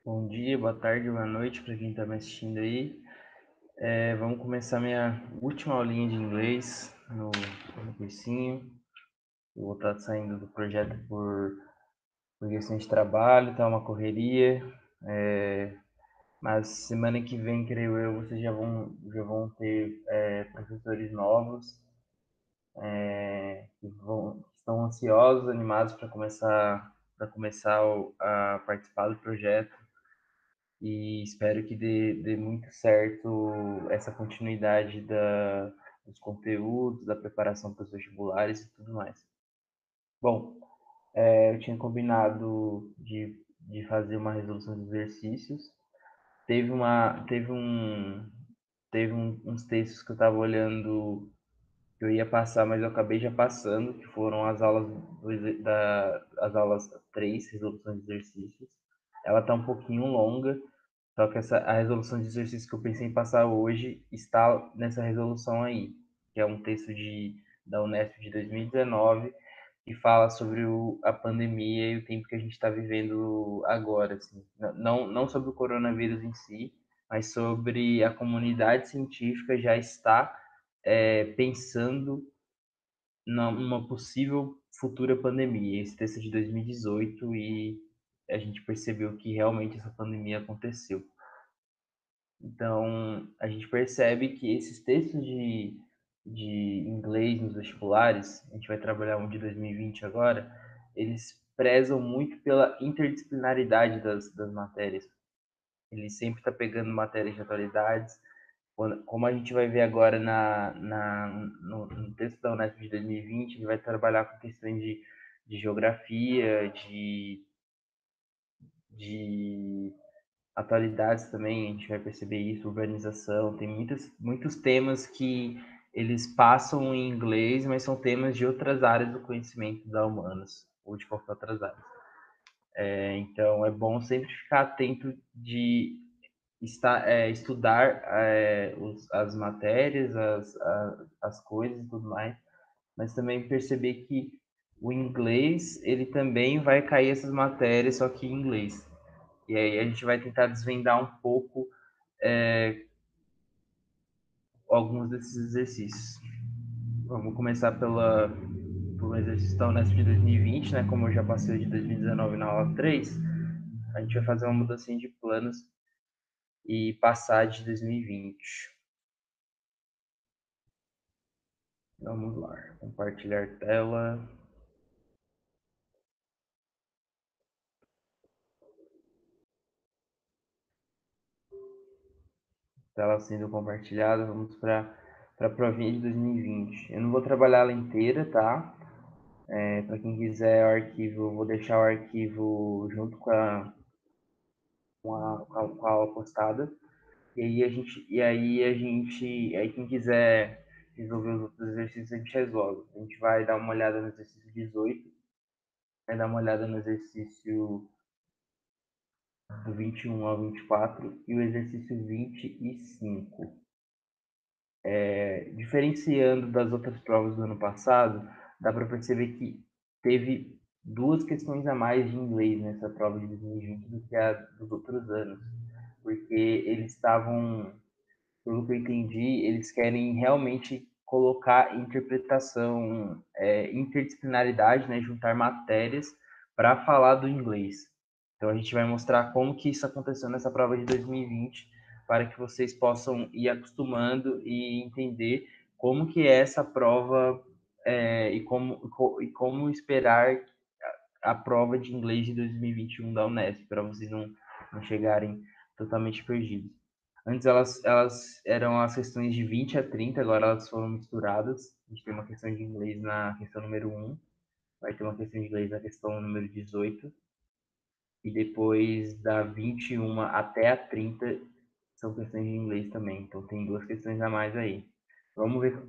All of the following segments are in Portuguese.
Bom dia, boa tarde, boa noite para quem está me assistindo aí. Vamos começar minha última aulinha de inglês no cursinho. Eu vou estar saindo do projeto por questão de trabalho, tá uma correria. Mas semana que vem, creio eu, vocês já vão ter professores novos que estão ansiosos, animados para começar a participar do projeto. E espero que dê muito certo essa continuidade dos conteúdos, da preparação para os vestibulares e tudo mais. Bom, eu tinha combinado de fazer uma resolução de exercícios. Teve uns textos que eu estava olhando que eu ia passar, mas eu acabei já passando, que foram as aulas 3, resolução de exercícios. Ela está um pouquinho longa, só que a resolução de exercício que eu pensei em passar hoje está nessa resolução aí, que é um texto da Unesp de 2019, que fala sobre a pandemia e o tempo que a gente está vivendo agora. Assim. Não sobre o coronavírus em si, mas sobre a comunidade científica já está pensando numa possível futura pandemia. Esse texto é de 2018 e a gente percebeu que realmente essa pandemia aconteceu. Então, a gente percebe que esses textos de inglês nos vestibulares, a gente vai trabalhar um de 2020 agora, eles prezam muito pela interdisciplinaridade das matérias. Ele sempre está pegando matérias de atualidades. Como a gente vai ver agora no texto da Unesp de 2020, ele vai trabalhar com questões de geografia, de atualidades também, a gente vai perceber isso, urbanização, tem muitos temas que eles passam em inglês, mas são temas de outras áreas do conhecimento da humanas, ou de qualquer outras áreas. Então, é bom sempre ficar atento de estudar as matérias, as coisas e tudo mais, mas também perceber que o inglês, ele também vai cair essas matérias, só que em inglês. E aí a gente vai tentar desvendar um pouco alguns desses exercícios. Vamos começar pelo exercício da Unesp de 2020, né? Como eu já passei de 2019 na aula 3, a gente vai fazer uma mudança de planos e passar de 2020. Vamos lá, compartilhar tela. Tela sendo compartilhada, vamos para a provinha de 2020. Eu não vou trabalhar ela inteira, tá? Para quem quiser o arquivo, eu vou deixar o arquivo junto com a aula postada. Aí quem quiser resolver os outros exercícios, a gente resolve. A gente vai dar uma olhada no exercício 18, vai dar uma olhada no exercício do 21 ao 24 e o exercício 25. Diferenciando das outras provas do ano passado, dá para perceber que teve duas questões a mais de inglês nessa prova de 2020 do que a dos outros anos, porque eles estavam, pelo que eu entendi, eles querem realmente colocar interpretação, interdisciplinaridade, né, juntar matérias para falar do inglês. Então a gente vai mostrar como que isso aconteceu nessa prova de 2020, para que vocês possam ir acostumando e entender como que é essa prova e como esperar a prova de inglês de 2021 da Unesp, para vocês não chegarem totalmente perdidos. Antes elas eram as questões de 20 a 30, agora elas foram misturadas. A gente tem uma questão de inglês na questão número 1, vai ter uma questão de inglês na questão número 18, e depois da 21 até a 30 são questões de inglês também. Então tem duas questões a mais aí. Vamos ver,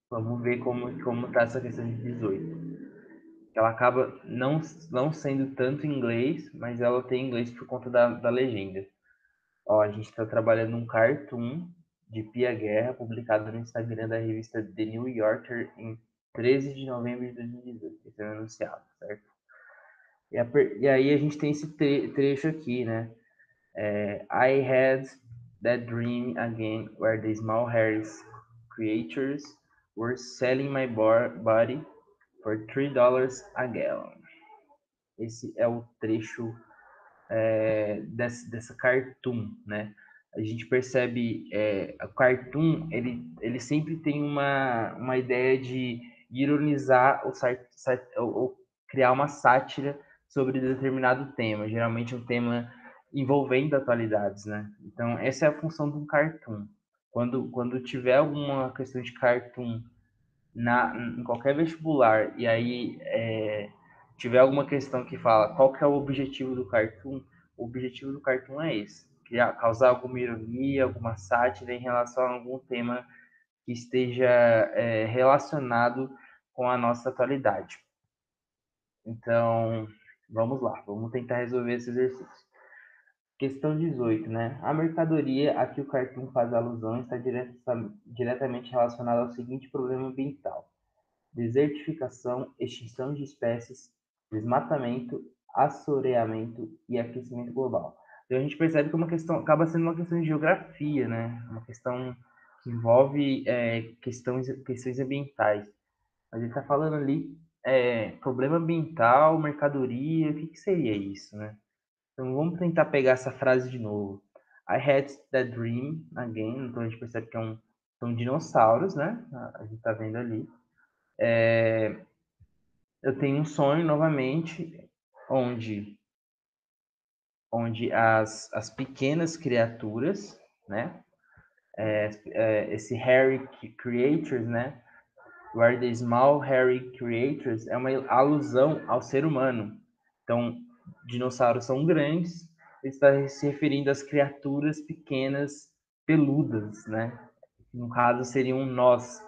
vamos ver como tá essa questão de 18. Ela acaba não sendo tanto inglês, mas ela tem inglês por conta da legenda. Ó, a gente está trabalhando um cartoon de Pia Guerra, publicado no Instagram da revista The New Yorker em 13 de novembro de 2018. Esse é o anunciado, certo? E aí a gente tem esse trecho aqui, né? I had that dream again where the small hairy creatures were selling my body for $3 a gallon. Esse é o trecho dessa cartoon, né? A gente percebe o cartoon, ele sempre tem uma ideia de ironizar ou criar uma sátira sobre determinado tema, geralmente um tema envolvendo atualidades, né? Então, essa é a função de um cartoon. Quando tiver alguma questão de cartoon em qualquer vestibular e aí tiver alguma questão que fala qual que é o objetivo do cartoon, o objetivo do cartoon é esse, causar alguma ironia, alguma sátira em relação a algum tema que esteja relacionado com a nossa atualidade. Então, vamos lá, vamos tentar resolver esse exercício. Questão 18, né? A mercadoria a que o cartoon faz alusão está diretamente relacionada ao seguinte problema ambiental: desertificação, extinção de espécies, desmatamento, assoreamento e aquecimento global. Então a gente percebe que acaba sendo uma questão de geografia, né? Uma questão que envolve questões ambientais. Mas ele está falando ali problema ambiental, mercadoria, o que seria isso, né? Então vamos tentar pegar essa frase de novo. I had that dream again. Então a gente percebe que são dinossauros, né? A gente está vendo ali. Eu tenho um sonho novamente, onde as pequenas criaturas, né? Esse hairy creatures, né? Where the small hairy creatures é uma alusão ao ser humano. Então, dinossauros são grandes, ele está se referindo às criaturas pequenas peludas, né? No caso, seriam nós.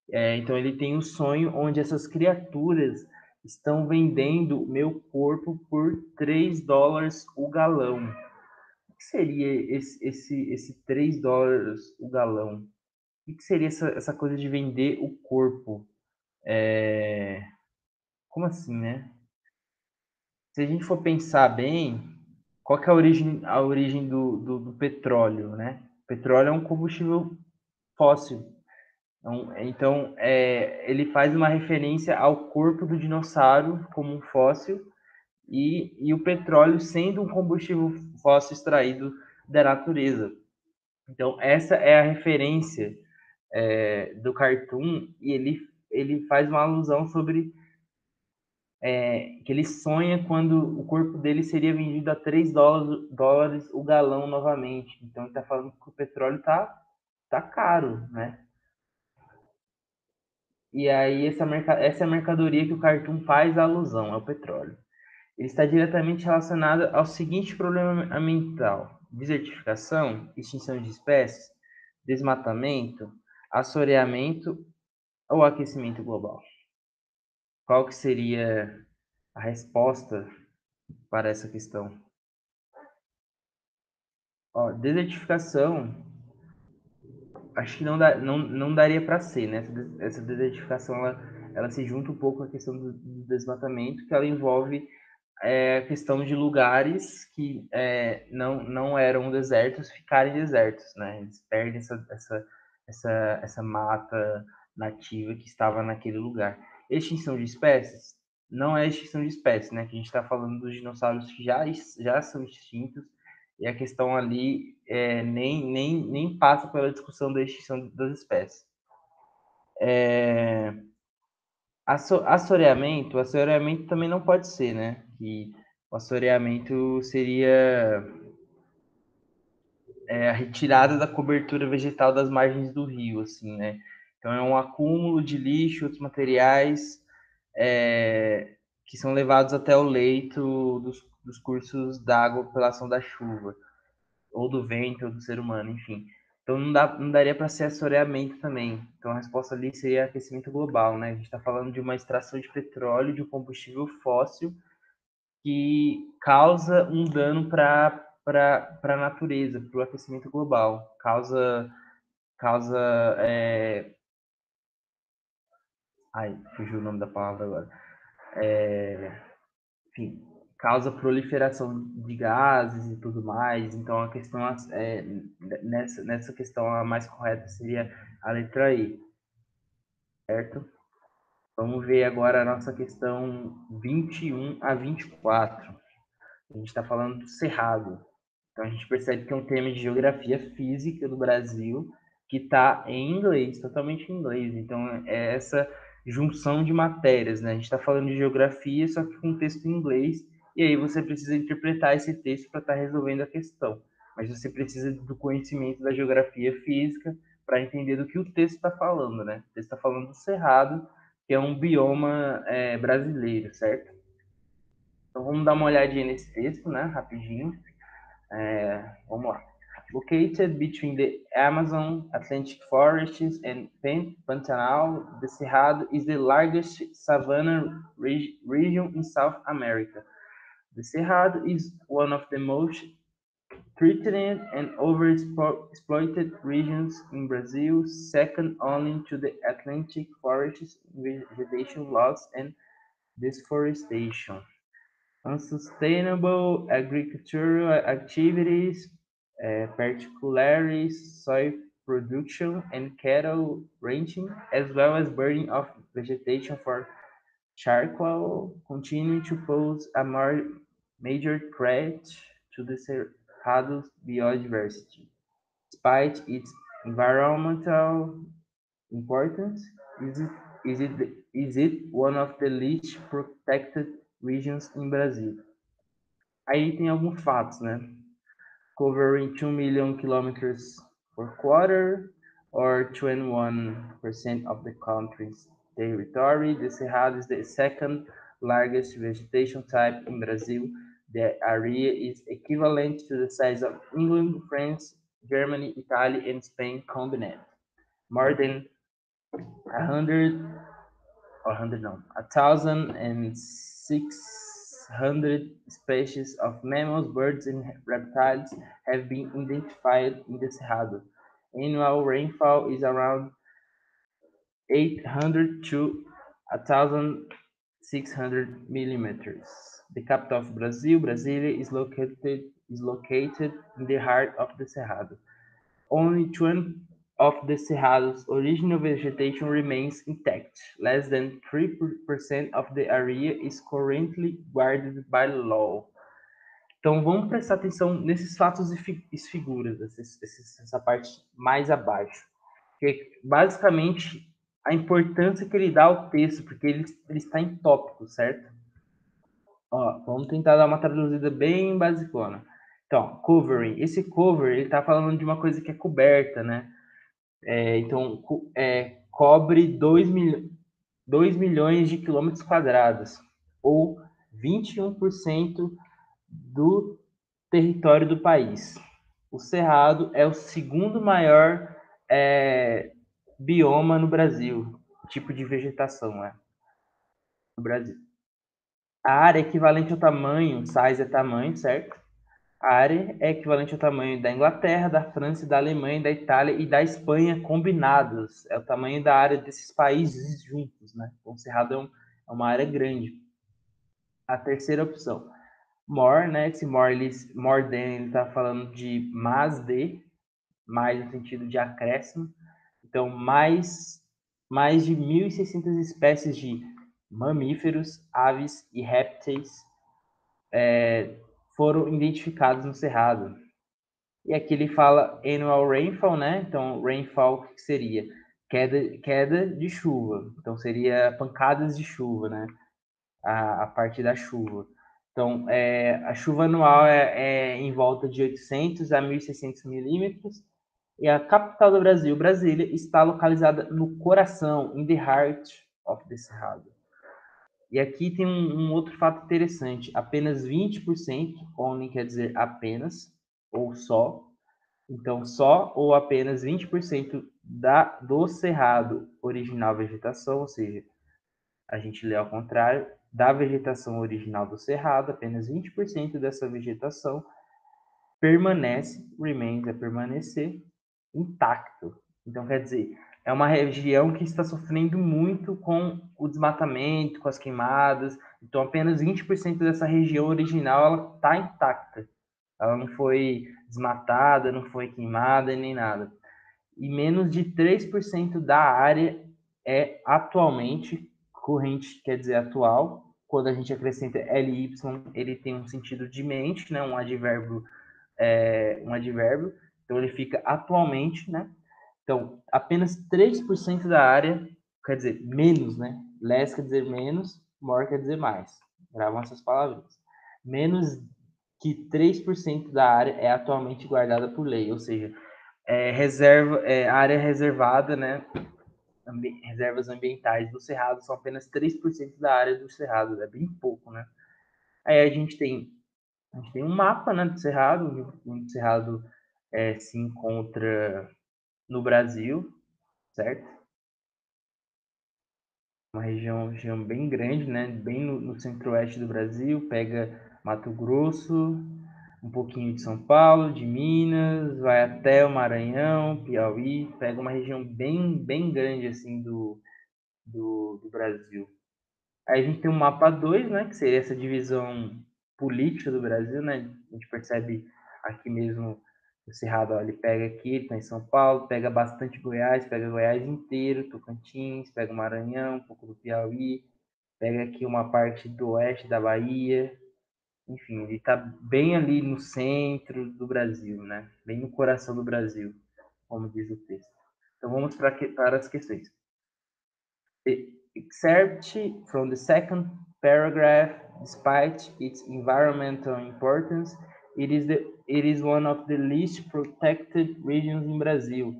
Então ele tem um sonho onde essas criaturas estão vendendo meu corpo por $3 o galão. O que seria esse $3 o galão? O que seria essa coisa de vender o corpo? Como assim, né? Se a gente for pensar bem, qual que é a origem do petróleo, né? O petróleo é um combustível fóssil. Então, ele faz uma referência ao corpo do dinossauro como um fóssil e o petróleo sendo um combustível fóssil extraído da natureza. Então, essa é a referência do cartoon e ele faz uma alusão sobre que ele sonha quando o corpo dele seria vendido a $3 o galão novamente. Então, ele está falando que o petróleo tá caro, né? E aí essa é a mercadoria que o cartoon faz alusão, é o petróleo. Ele está diretamente relacionado ao seguinte problema ambiental: desertificação, extinção de espécies, desmatamento, assoreamento ou aquecimento global. Qual que seria a resposta para essa questão? Desertificação, acho que não daria para ser, né? Essa desertificação ela se junta um pouco à questão do desmatamento, que ela envolve a questão de lugares que não eram desertos ficarem desertos, né? Eles perdem essa mata nativa que estava naquele lugar. Extinção de espécies não é extinção de espécies, né? Que a gente está falando dos dinossauros que já são extintos e a questão ali nem passa pela discussão da extinção das espécies. Assoreamento também não pode ser, né? Que o assoreamento seria a retirada da cobertura vegetal das margens do rio, assim, né? Então é um acúmulo de lixo, outros materiais que são levados até o leito dos cursos d'água pela ação da chuva, ou do vento, ou do ser humano, enfim. Então não daria para ser assoreamento também. Então a resposta ali seria aquecimento global, né? A gente está falando de uma extração de petróleo, de um combustível fóssil que causa um dano para a natureza, para o aquecimento global. Causa ai, fugiu o nome da palavra agora. Enfim, causa proliferação de gases e tudo mais. Então, a questão nessa questão a mais correta seria a letra E, certo? Vamos ver agora a nossa questão 21 a 24. A gente está falando do Cerrado. Então, a gente percebe que é um tema de geografia física do Brasil que está em inglês, totalmente em inglês. Então, é essa junção de matérias, né? A gente está falando de geografia, só que com texto em inglês, e aí você precisa interpretar esse texto para estar resolvendo a questão. Mas você precisa do conhecimento da geografia física para entender do que o texto está falando, né? O texto está falando do Cerrado, que é um bioma brasileiro, certo? Então vamos dar uma olhadinha nesse texto, né? Rapidinho. Vamos lá. Located between the Amazon, Atlantic forests and Pantanal, the Cerrado is the largest savanna region in South America. The Cerrado is one of the most threatened and overexploited regions in Brazil, second only to the Atlantic forests, vegetation loss and deforestation. Unsustainable agricultural activities, particularly soy production and cattle ranching, as well as burning of vegetation for charcoal, continue to pose a major threat to the Cerrado's biodiversity. Despite its environmental importance, is it one of the least protected regions in Brazil? Aí tem alguns fatos, né? Covering 2 million kilometers per quarter, or 21% of the country's territory. The Cerrado is the second largest vegetation type in Brazil. The area is equivalent to the size of England, France, Germany, Italy, and Spain combined. More than 1,600 species of mammals, birds, and reptiles have been identified in the Cerrado. Annual rainfall is around 800 to 1,600 millimeters. The capital of Brazil, Brasilia, is located in the heart of the Cerrado. Only 20 of the Cerrado's original vegetation remains intact. Less than 3% of the area is currently guarded by law. Então vamos prestar atenção nesses fatos e figuras, essa parte mais abaixo. Que basicamente a importância que ele dá ao texto, porque ele está em tópico, certo? Ó, vamos tentar dar uma traduzida bem basicona. Então, covering. Esse cover, ele está falando de uma coisa que é coberta, né? Então, cobre 2 milhões de quilômetros quadrados, ou 21% do território do país. O Cerrado é o segundo maior bioma no Brasil, tipo de vegetação, no Brasil. A área é equivalente ao tamanho, size é tamanho, certo? A área é equivalente ao tamanho da Inglaterra, da França, da Alemanha, da Itália e da Espanha combinados. É o tamanho da área desses países juntos, né? Então, o Cerrado é uma área grande. A terceira opção, more, né? Esse more than, ele está falando de mais mais no sentido de acréscimo. Então, mais de 1.600 espécies de mamíferos, aves e répteis foram identificados no Cerrado. E aqui ele fala annual rainfall, né? Então, rainfall, o que seria? Queda de chuva. Então, seria pancadas de chuva, né? A parte da chuva. Então, a chuva anual é em volta de 800 a 1.600 milímetros. E a capital do Brasil, Brasília, está localizada no coração, in the heart of the Cerrado. E aqui tem um outro fato interessante. Apenas 20%, only quer dizer apenas, ou só. Então, só ou apenas 20% do cerrado original vegetação, ou seja, a gente lê ao contrário, da vegetação original do cerrado, apenas 20% dessa vegetação permanece, remains é permanecer, intacto. Então, quer dizer, é uma região que está sofrendo muito com o desmatamento, com as queimadas. Então, apenas 20% dessa região original ela está intacta. Ela não foi desmatada, não foi queimada nem nada. E menos de 3% da área é atualmente corrente, quer dizer, atual. Quando a gente acrescenta ly, ele tem um sentido de mente, né? Um advérbio, então ele fica atualmente, né? Então, apenas 3% da área, quer dizer, menos, né? Less quer dizer menos, more quer dizer mais. Gravam essas palavras. Menos que 3% da área é atualmente guardada por lei, ou seja, área reservada, né? Reservas ambientais do Cerrado são apenas 3% da área do Cerrado, é bem pouco, né? Aí a gente tem um mapa, né, do Cerrado, onde o Cerrado se encontra no Brasil, certo? Uma região bem grande, né? Bem no centro-oeste do Brasil, pega Mato Grosso, um pouquinho de São Paulo, de Minas, vai até o Maranhão, Piauí, pega uma região bem grande assim do Brasil. Aí a gente tem o mapa 2, né, que seria essa divisão política do Brasil, né? A gente percebe aqui mesmo o Cerrado, ó, ele pega aqui, ele está em São Paulo, pega bastante Goiás, pega Goiás inteiro, Tocantins, pega o Maranhão, um pouco do Piauí, pega aqui uma parte do oeste da Bahia, enfim, ele está bem ali no centro do Brasil, né? Bem no coração do Brasil, como diz o texto. Então vamos para as questões. Excerpt from the second paragraph, despite its environmental importance, it is one of the least protected regions in Brazil.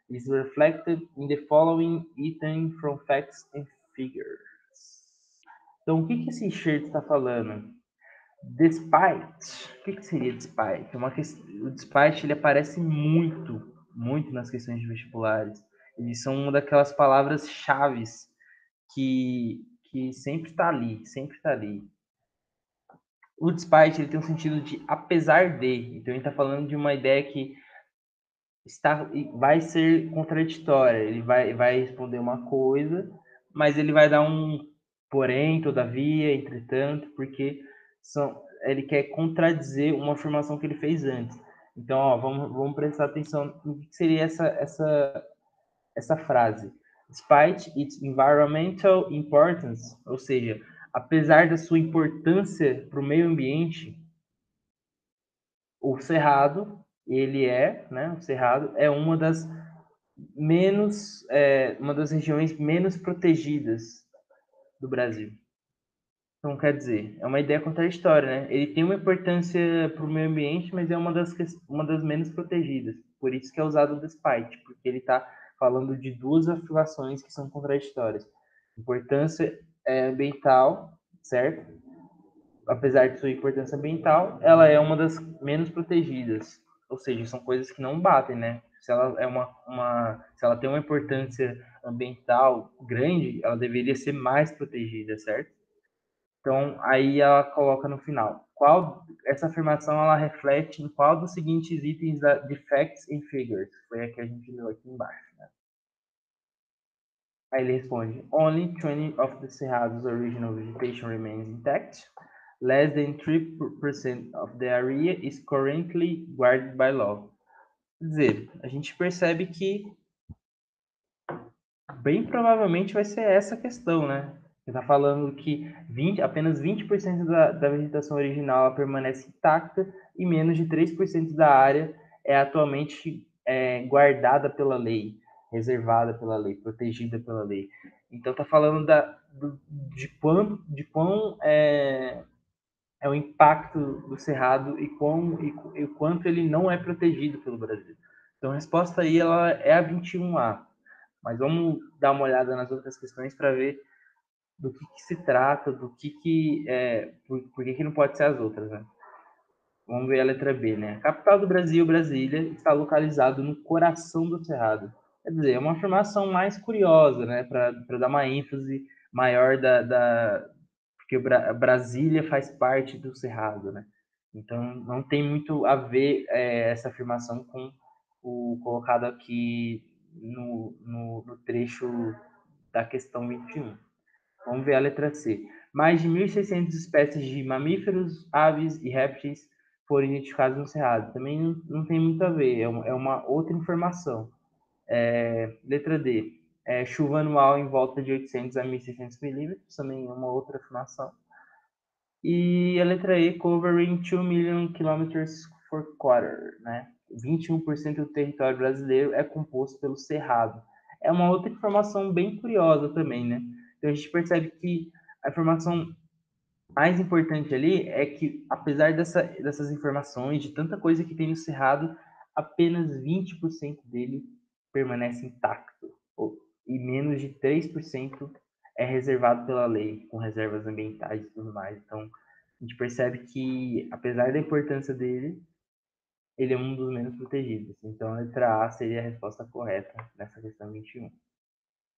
It is reflected in the following item from facts and figures. Então, o que esse enxerto está falando? Despite. O que seria despite? O despite ele aparece muito nas questões de vestibulares. Eles são uma daquelas palavras-chave que sempre está ali, sempre está ali. O despite ele tem um sentido de apesar de. Então ele está falando de uma ideia que vai ser contraditória. Ele vai responder uma coisa, mas ele vai dar um porém, todavia, entretanto, porque ele quer contradizer uma afirmação que ele fez antes. Então, ó, vamos prestar atenção no que seria essa frase. Despite its environmental importance, ou seja, apesar da sua importância para o meio ambiente, o Cerrado, o Cerrado é uma das regiões menos protegidas do Brasil. Então, quer dizer, é uma ideia contraditória, né? Ele tem uma importância para o meio ambiente, mas é uma das menos protegidas. Por isso que é usado o despite, porque ele está falando de duas afirmações que são contraditórias. Importância ambiental, certo? Apesar de sua importância ambiental, ela é uma das menos protegidas. Ou seja, são coisas que não batem, né? Se ela se ela tem uma importância ambiental grande, ela deveria ser mais protegida, certo? Então, aí ela coloca no final. Essa afirmação ela reflete em qual dos seguintes itens de facts and figures? Foi a que a gente leu aqui embaixo. Né? Aí ele responde: Only 20 of the Cerrado's original vegetation remains intact. Less than 3% of the area is currently guarded by law. Quer dizer, a gente percebe que bem provavelmente vai ser essa questão, né? Você está falando que apenas 20% da vegetação original permanece intacta e menos de 3% da área é atualmente guardada pela lei, reservada pela lei, protegida pela lei. Então está falando de quão é o impacto do cerrado e quanto ele não é protegido pelo Brasil. Então a resposta aí ela é a 21A. Mas vamos dar uma olhada nas outras questões para ver do que se trata, por que não pode ser as outras, né? Vamos ver a letra B, né? A capital do Brasil, Brasília, está localizado no coração do Cerrado. Quer dizer, é uma afirmação mais curiosa, né? Para dar uma ênfase maior porque Brasília faz parte do Cerrado, né? Então, não tem muito a ver essa afirmação com o colocado aqui no trecho da questão 21. Vamos ver a letra C. Mais de 1.600 espécies de mamíferos, aves e répteis foram identificados no Cerrado. Também não tem muito a ver, é uma outra informação. Letra D. Chuva anual em volta de 800 a 1.600 milímetros, também é uma outra afirmação. E a letra E, covering 2 million kilometers per quarter, né? 21% do território brasileiro é composto pelo Cerrado. É uma outra informação bem curiosa também, né? Então a gente percebe que a informação mais importante ali é que, apesar dessas informações, de tanta coisa que tem no Cerrado, apenas 20% dele permanece intacto, e menos de 3% é reservado pela lei, com reservas ambientais e tudo mais. Então, a gente percebe que, apesar da importância dele, ele é um dos menos protegidos. Então, a letra A seria a resposta correta nessa questão 21.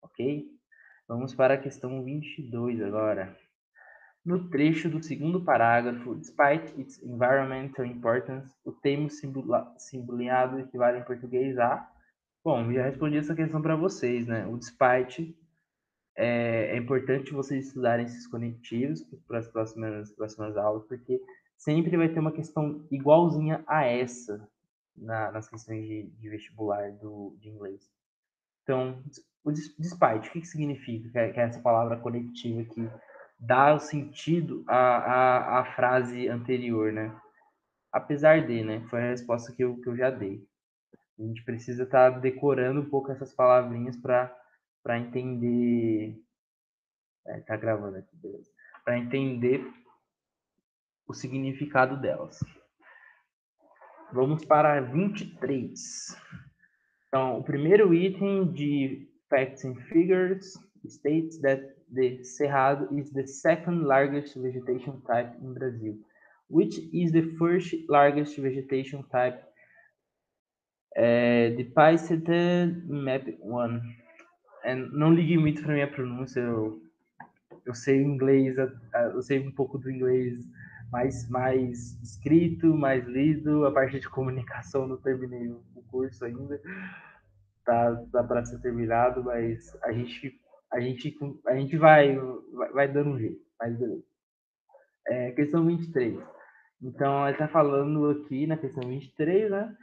Ok? Vamos para a questão 22 agora. No trecho do segundo parágrafo, despite its environmental importance, o termo simbolizado equivale em português a... Bom, já respondi essa questão para vocês, né? O despite é importante vocês estudarem esses conectivos para as próximas aulas, porque sempre vai ter uma questão igualzinha a essa nas questões de vestibular de inglês. Então, o despite, o que significa? Que é essa palavra conectiva que dá o sentido à frase anterior, né? Apesar de, né? Foi a resposta que eu já dei. A gente precisa estar decorando um pouco essas palavrinhas para entender. Tá gravando aqui, beleza. Para entender o significado delas. Vamos para 23. Então, o primeiro item de Facts and Figures states that the Cerrado is the second largest vegetation type in Brazil. Which is the first largest vegetation type? Depicted Map 1. Não ligue muito para minha pronúncia, eu sei inglês, eu sei um pouco do inglês mais escrito, mais lido. A parte de comunicação não terminei o curso ainda, tá para ser terminado, mas a gente vai dando um jeito, mas beleza. Questão 23. Então, ela está falando aqui na questão 23, né?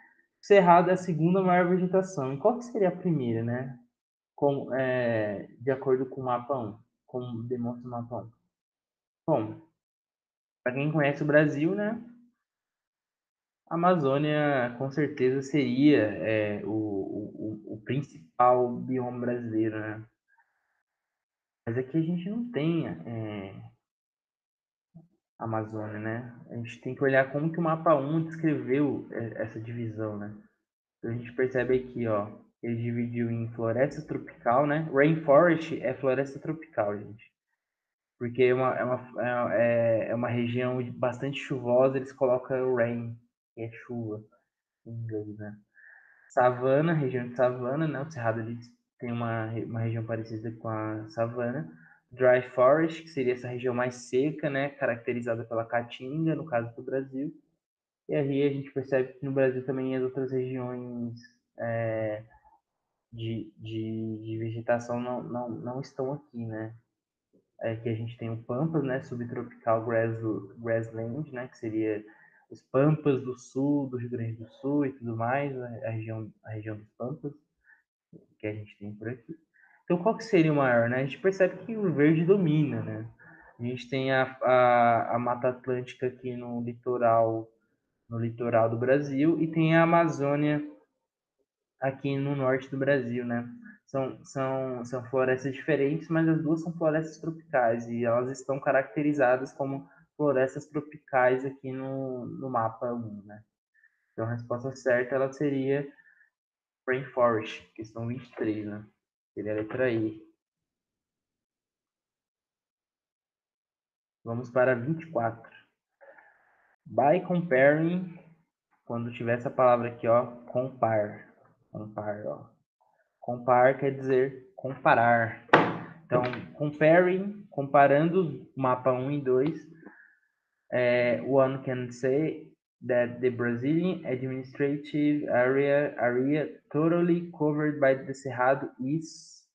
Cerrado é a segunda maior vegetação. E qual que seria a primeira, né? De acordo com o mapa 1, como demonstra o mapa 1. Bom, para quem conhece o Brasil, né? A Amazônia com certeza seria o principal bioma brasileiro, né? Mas aqui a gente não tem Amazônia, né? A gente tem que olhar como que o mapa 1 descreveu essa divisão, né? Então a gente percebe aqui, ó, ele dividiu em floresta tropical, né? Rainforest é floresta tropical, gente. Porque é uma região bastante chuvosa, eles colocam rain, que é chuva em inglês, né? Savana, região de savana, né? O Cerrado ali tem uma região parecida com a savana. Dry forest, que seria essa região mais seca, né? Caracterizada pela caatinga, no caso do Brasil. E aí a gente percebe que no Brasil também as outras regiões de vegetação não estão aqui, né? Que a gente tem o Pampas, né? Subtropical Grassland, né? Que seria os Pampas do Sul, do Rio Grande do Sul e tudo mais, né? A região dos Pampas, que a gente tem por aqui. Então, qual que seria o maior, né? A gente percebe que o verde domina, né? A gente tem a Mata Atlântica aqui no litoral do Brasil, e tem a Amazônia aqui no norte do Brasil, né? São florestas diferentes, mas as duas são florestas tropicais, e elas estão caracterizadas como florestas tropicais aqui no mapa 1, né? Então a resposta certa ela seria Rainforest, questão 23, né? Seria a letra I. Vamos para 24. By comparing, quando tiver essa palavra aqui, ó, compare. Compare, ó. Compare quer dizer comparar. Então, comparing, comparando mapa 1 e 2, one can say that the Brazilian administrative area totally covered by the Cerrado is...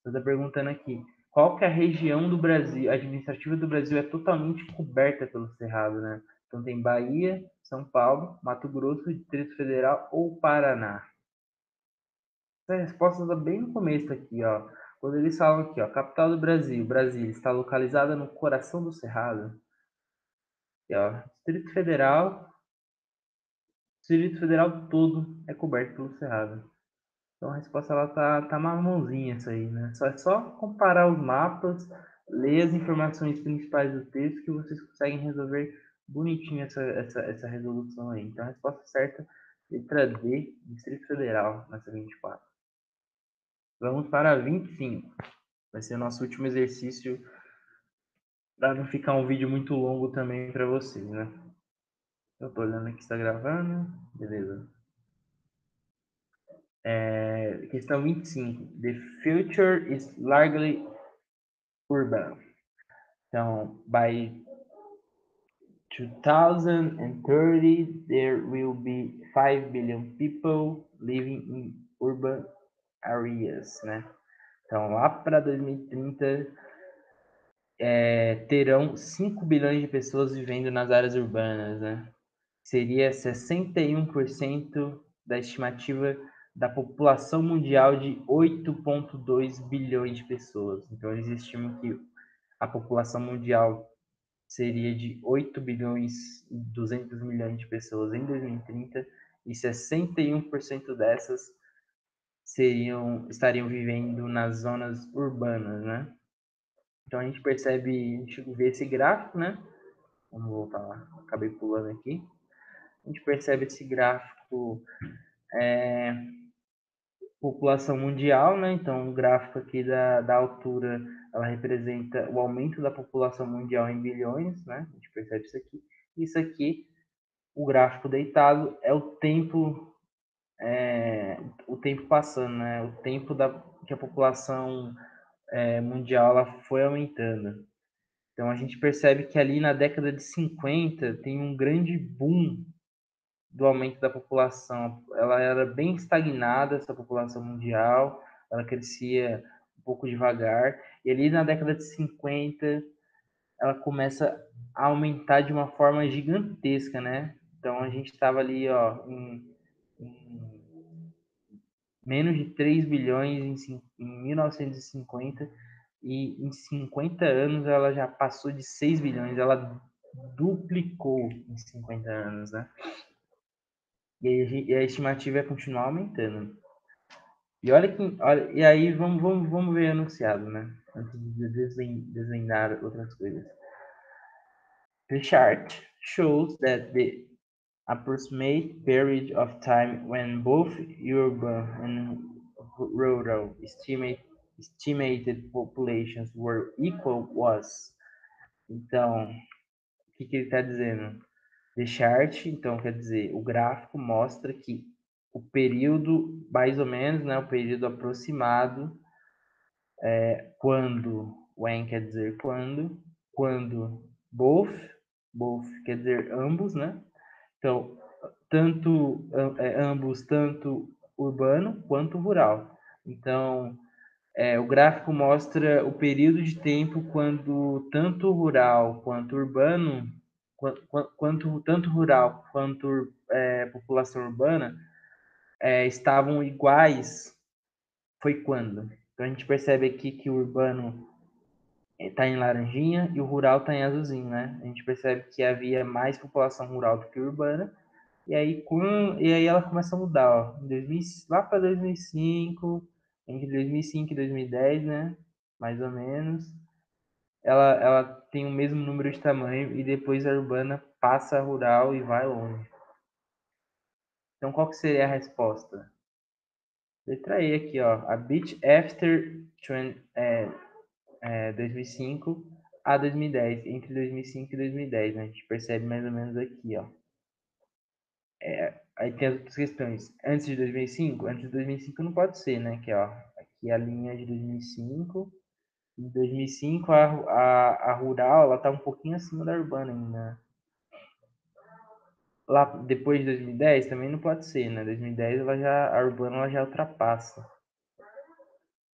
Estou perguntando aqui. qual que é a região do Brasil, administrativa do Brasil é totalmente coberta pelo Cerrado, né? Então tem Bahia, São Paulo, Mato Grosso, Distrito Federal ou Paraná. Essa resposta está bem no começo aqui, ó. Quando eles falam aqui, ó, capital do Brasil, Brasília, está localizada no coração do Cerrado. Aqui, ó, Distrito Federal todo é coberto pelo Cerrado. Então a resposta ela tá marronzinha essa aí, né? É só comparar os mapas, ler as informações principais do texto que vocês conseguem resolver bonitinho essa resolução aí. Então a resposta certa, letra D, Distrito Federal, nessa 24. Vamos para 25. Vai ser o nosso último exercício para não ficar um vídeo muito longo também para vocês, né? Eu tô olhando aqui se está gravando. Beleza. Questão 25. The future is largely urban. Então, by 2030, there will be 5 billion people living in urban areas, né? Então, lá para 2030, terão 5 bilhões de pessoas vivendo nas áreas urbanas, né? Seria 61% da estimativa da população mundial de 8,2 bilhões de pessoas. Então, eles estimam que a população mundial seria de 8 bilhões e 200 milhões de pessoas em 2030 e 61% dessas estariam vivendo nas zonas urbanas, né? Então a gente percebe, a gente vê esse gráfico, né? Vamos voltar lá, acabei pulando aqui. A gente percebe esse gráfico população mundial, né? Então o gráfico aqui da altura, ela representa o aumento da população mundial em bilhões, né? A gente percebe isso aqui. Isso aqui, o gráfico deitado, é o tempo passando, né? O tempo que a população mundial ela foi aumentando. Então a gente percebe que ali na década de 50 tem um grande boom do aumento da população. Ela era bem estagnada, essa população mundial, ela crescia um pouco devagar. E ali na década de 50 ela começa a aumentar de uma forma gigantesca, né? Então a gente estava ali, ó, em menos de 3 bilhões em 1950 e em 50 anos ela já passou de 6 bilhões, ela duplicou em 50 anos, né? E a estimativa é continuar aumentando. E e aí vamos ver anunciado, né? Antes de desvendar outras coisas. The chart shows that the approximate period of time when both urban and rural estimated populations were equal was. Então, o que ele está dizendo? The chart, então, quer dizer, o gráfico mostra que o período, mais ou menos, né, o período aproximado, quando, when quer dizer quando both quer dizer ambos, né? Então, ambos, tanto urbano quanto rural. Então, o gráfico mostra o período de tempo quando tanto rural quanto urbano, tanto rural quanto população urbana estavam iguais, foi quando. Então a gente percebe aqui que o urbano está em laranjinha e o rural está em azulzinho, né? A gente percebe que havia mais população rural do que urbana. E aí ela começa a mudar, ó. Lá para 2005, entre 2005 e 2010, né? Mais ou menos. Ela tem o mesmo número de tamanho e depois a urbana passa a rural e vai longe. Então qual que seria a resposta? Letra E aqui, ó. A bit after 2005 a 2010, entre 2005 e 2010, né? A gente percebe mais ou menos aqui, ó. Aí tem as outras questões. Antes de 2005? Antes de 2005 não pode ser, né? Que, ó, aqui a linha de 2005. Em 2005, a rural, ela tá um pouquinho acima da urbana ainda. Lá depois de 2010 também não pode ser, né? 2010 a urbana ela já ultrapassa.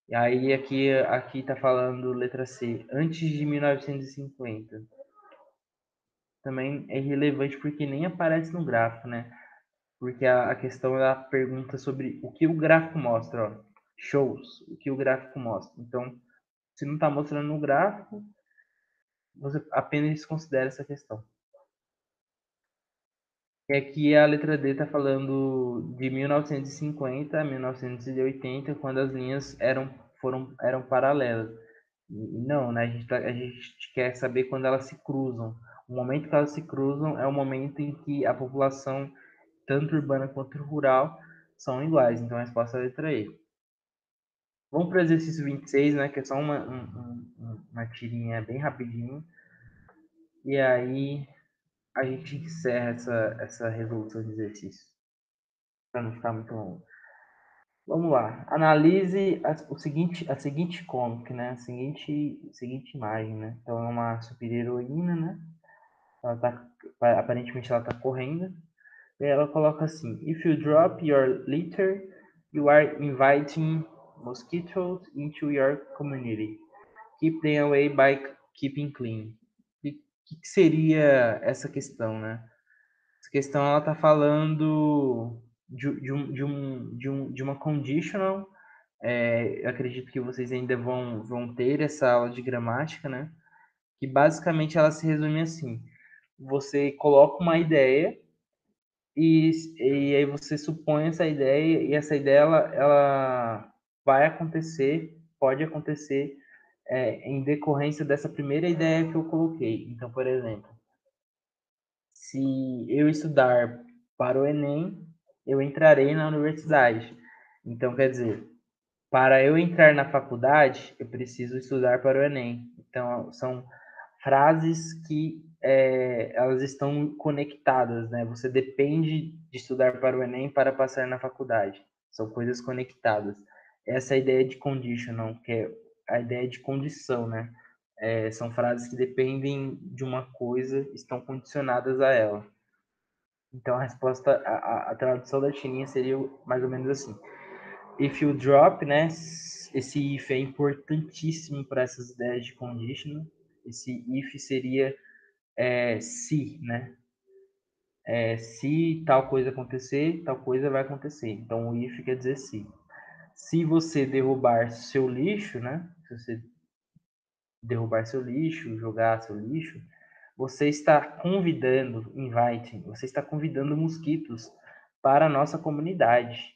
E aí aqui tá falando letra C, antes de 1950. Também é irrelevante porque nem aparece no gráfico, né? Porque a questão é a pergunta sobre o que o gráfico mostra, ó. Shows, o que o gráfico mostra. Então, se não está mostrando no gráfico, você apenas considera essa questão. E aqui a letra D está falando de 1950 a 1980, quando as linhas eram paralelas. E não, né? A gente quer saber quando elas se cruzam. O momento que elas se cruzam é o momento em que a população, tanto urbana quanto rural, são iguais. Então a resposta é a letra E. Vamos para o exercício 26, né? Que é só uma tirinha bem rapidinho. E aí a gente encerra essa resolução de exercício. Para não ficar muito longo. Vamos lá. Analise a seguinte comic, né? A seguinte imagem, né? Então é uma super-heroína, né? Aparentemente ela tá correndo. E ela coloca assim: If you drop your litter, you are inviting mosquitoes into your community. Keep them away by keeping clean. E o que seria essa questão, né? Essa questão ela está falando de uma conditional. Eu acredito que vocês ainda vão ter essa aula de gramática, né? Que basicamente ela se resume assim: você coloca uma ideia e aí você supõe essa ideia e essa ideia ela vai acontecer, pode acontecer em decorrência dessa primeira ideia que eu coloquei. Então, por exemplo, se eu estudar para o Enem, eu entrarei na universidade. Então, quer dizer, para eu entrar na faculdade, eu preciso estudar para o Enem. Então, são frases que elas estão conectadas, né? Você depende de estudar para o Enem para passar na faculdade. São coisas conectadas. Essa é a ideia de conditional, que é a ideia de condição, né? São frases que dependem de uma coisa, estão condicionadas a ela. Então a resposta, a tradução da tirinha seria mais ou menos assim: If you drop, né? Esse if é importantíssimo para essas ideias de conditional. Esse if seria se, né? Se tal coisa acontecer, tal coisa vai acontecer. Então o if quer dizer se. Se você derrubar seu lixo, né? Se você derrubar seu lixo, jogar seu lixo, você está convidando, inviting, você está convidando mosquitos para a nossa comunidade.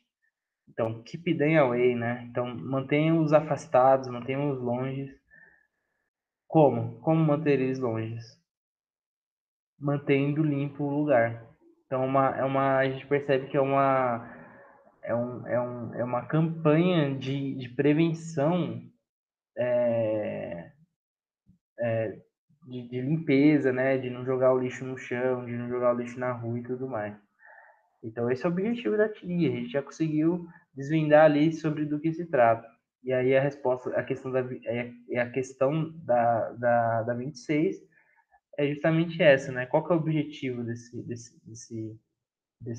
Então, keep them away, né? Então, mantenha-os afastados, mantenha-os longe. Como? Como manter eles longe? Mantendo limpo o lugar. Então, a gente percebe que é uma campanha de prevenção de limpeza, né? De não jogar o lixo no chão, de não jogar o lixo na rua e tudo mais. Então, esse é o objetivo da TRI. A gente já conseguiu desvendar ali sobre do que se trata. E aí a resposta, a questão a questão da 26 é justamente essa, né? Qual que é o objetivo desse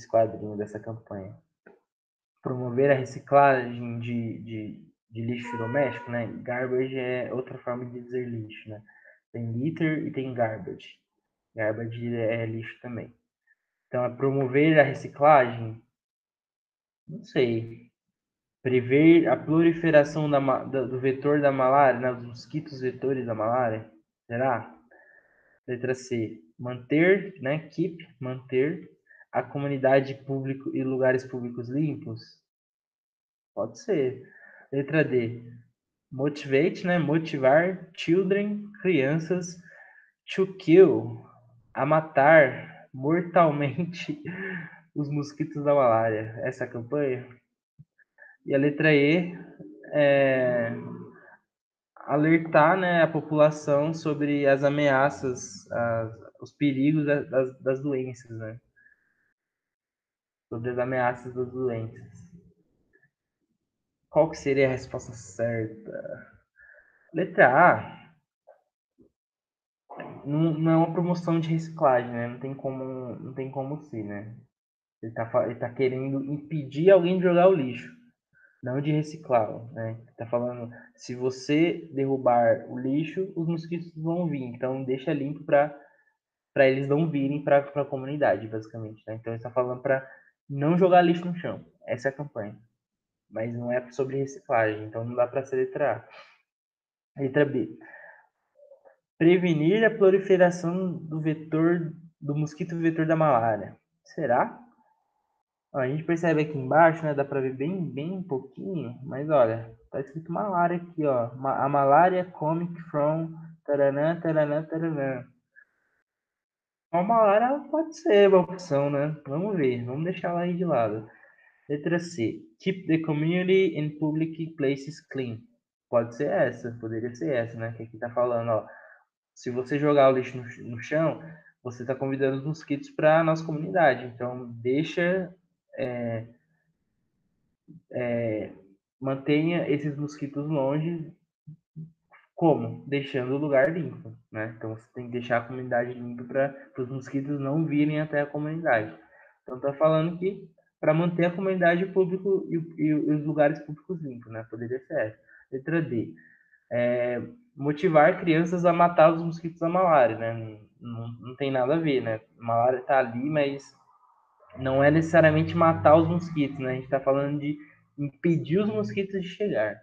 quadrinho, dessa campanha? Promover a reciclagem de lixo doméstico, né? Garbage é outra forma de dizer lixo, né? Tem litter e tem garbage. Garbage é lixo também. Então, é promover a reciclagem? Não sei. Prever a proliferação do vetor da malária, né, dos mosquitos vetores da malária? Será? Letra C. Manter, né, keep, manter a comunidade pública e lugares públicos limpos? Pode ser. Letra D. Motivate, né, motivar children, crianças, to kill, a matar mortalmente os mosquitos da malária. Essa é a campanha? E a letra E é alertar, né, a população sobre as ameaças, os perigos das doenças, né? Sobre as ameaças das doenças. Qual que seria a resposta certa? Letra A não é uma promoção de reciclagem, né? Não tem como ser, né? Ele tá querendo impedir alguém de jogar o lixo. não de reciclá-lo, né? Tá falando, se você derrubar o lixo, os mosquitos vão vir. Então, deixa limpo para eles não virem para a comunidade, basicamente, né? Então, ele está falando para não jogar lixo no chão. Essa é a campanha. Mas não é sobre reciclagem, então não dá para ser letra A. Letra B. Prevenir a proliferação do mosquito vetor da malária. Será? Ó, a gente percebe aqui embaixo, né? Dá para ver bem um pouquinho, mas olha, tá escrito malária aqui, ó. A malária comic from taranã, taranã, taranã. A malária pode ser uma opção, né? Vamos ver, vamos deixar ela aí de lado. Letra C. Keep the community and public places clean. Pode ser essa, poderia ser essa, né? Que aqui tá falando, ó. Se você jogar o lixo no chão, você está convidando os mosquitos para a nossa comunidade. Então, mantenha esses mosquitos longe. Como? Deixando o lugar limpo, né? Então, você tem que deixar a comunidade limpa para os mosquitos não virem até a comunidade. Então, está falando que para manter a comunidade pública e os lugares públicos limpos, né? Poderia ser essa. Letra D. Motivar crianças a matar os mosquitos da malária, né? Não tem nada a ver, né? A malária está ali, mas não é necessariamente matar os mosquitos, né? A gente está falando de impedir os mosquitos de chegar.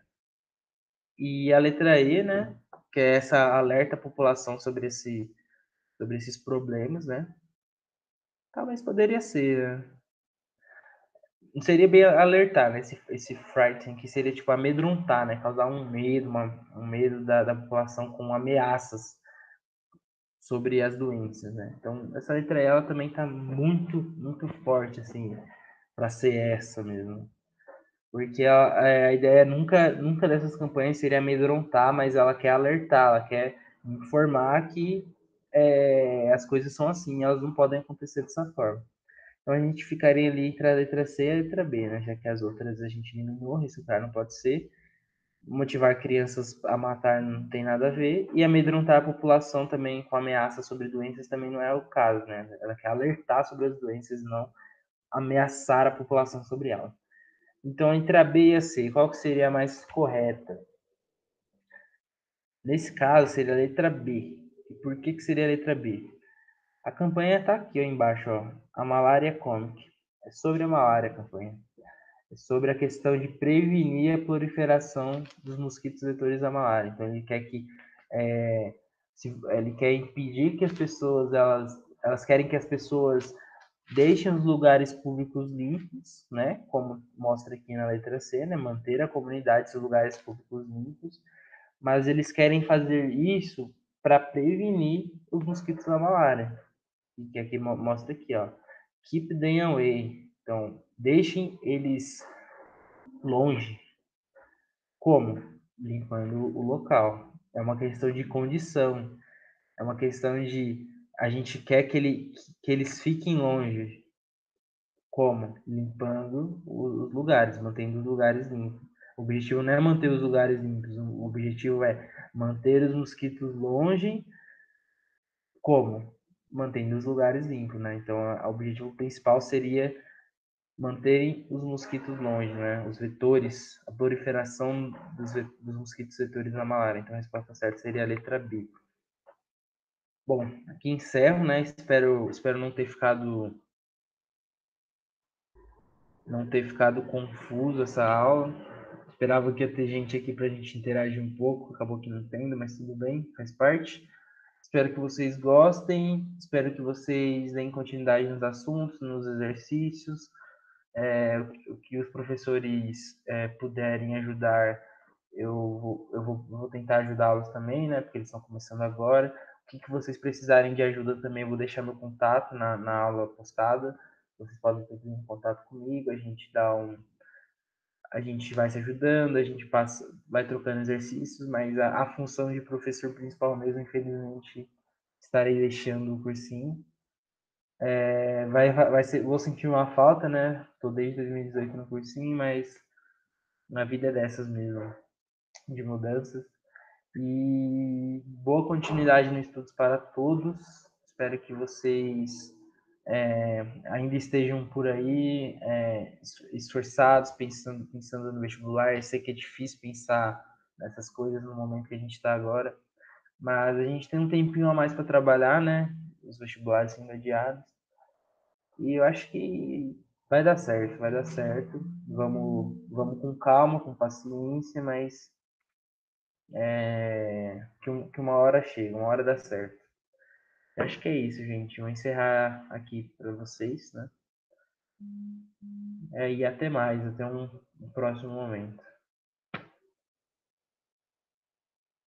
E a letra E, né? Que é essa alerta a população sobre esses problemas, né? Talvez poderia ser, né? Não seria bem alertar, né? Esse frighten, que seria tipo amedrontar, né? Causar um medo, um medo da população com ameaças sobre as doenças, né? Então, essa letra E, ela também tá muito forte, assim, para ser essa mesmo. Porque a ideia nunca dessas campanhas seria amedrontar, mas ela quer alertar, ela quer informar que as coisas são assim, elas não podem acontecer dessa forma. Então a gente ficaria ali entre a letra C e a letra B, né? Já que as outras a gente eliminou, reciclar não pode ser. Motivar crianças a matar não tem nada a ver. E amedrontar a população também com ameaças sobre doenças também não é o caso, né? Ela quer alertar sobre as doenças, não ameaçar a população sobre elas. Então, entre a B e a C, qual que seria a mais correta? Nesse caso, seria a letra B. E por que seria a letra B? A campanha está aqui ó, embaixo, ó. A malária comic. É sobre a malária a campanha. É sobre a questão de prevenir a proliferação dos mosquitos vetores da malária. Então, ele quer que ele quer impedir que as pessoas elas querem que as pessoas deixem os lugares públicos limpos, né? Como mostra aqui na letra C, né? Manter a comunidade e os lugares públicos limpos, mas eles querem fazer isso para prevenir os mosquitos da malária. E que aqui mostra aqui, ó. Keep them away. Então, deixem eles longe. Como? Limpando o local. É uma questão de condição. É uma questão de a gente quer que eles fiquem longe. Como? Limpando os lugares, mantendo os lugares limpos. O objetivo não é manter os lugares limpos, o objetivo é manter os mosquitos longe. Como? Mantendo os lugares limpos, né? Então, o objetivo principal seria manterem os mosquitos longe, né? Os vetores, a proliferação dos mosquitos vetores da malária. Então, a resposta certa seria a letra B. Bom, aqui encerro, né? Espero não ter ficado confuso essa aula. Esperava que ia ter gente aqui para a gente interagir um pouco, acabou que não tendo, mas tudo bem, faz parte. Espero que vocês gostem, espero que vocês deem continuidade nos assuntos, nos exercícios, o que os professores puderem ajudar, eu vou tentar ajudá-los também, né? Porque eles estão começando agora. O que vocês precisarem de ajuda também, eu vou deixar meu contato na aula postada. Vocês podem ter um contato comigo, a gente vai se ajudando, a gente vai trocando exercícios, mas a função de professor principal mesmo, infelizmente, estarei deixando o cursinho. Vou sentir uma falta, né? Tô desde 2018 no cursinho, mas na vida é dessas mesmo, de mudanças. E boa continuidade no estudos para todos. Espero que vocês ainda estejam por aí esforçados, pensando no vestibular. Eu sei que é difícil pensar nessas coisas no momento que a gente está agora, mas a gente tem um tempinho a mais para trabalhar, né? Os vestibulares sendo adiados. E eu acho que vai dar certo, vai dar certo. Vamos com calma, com paciência, mas que uma hora chega, uma hora dá certo. Eu acho que é isso, gente. Vou encerrar aqui para vocês, né? E até mais, até um próximo momento.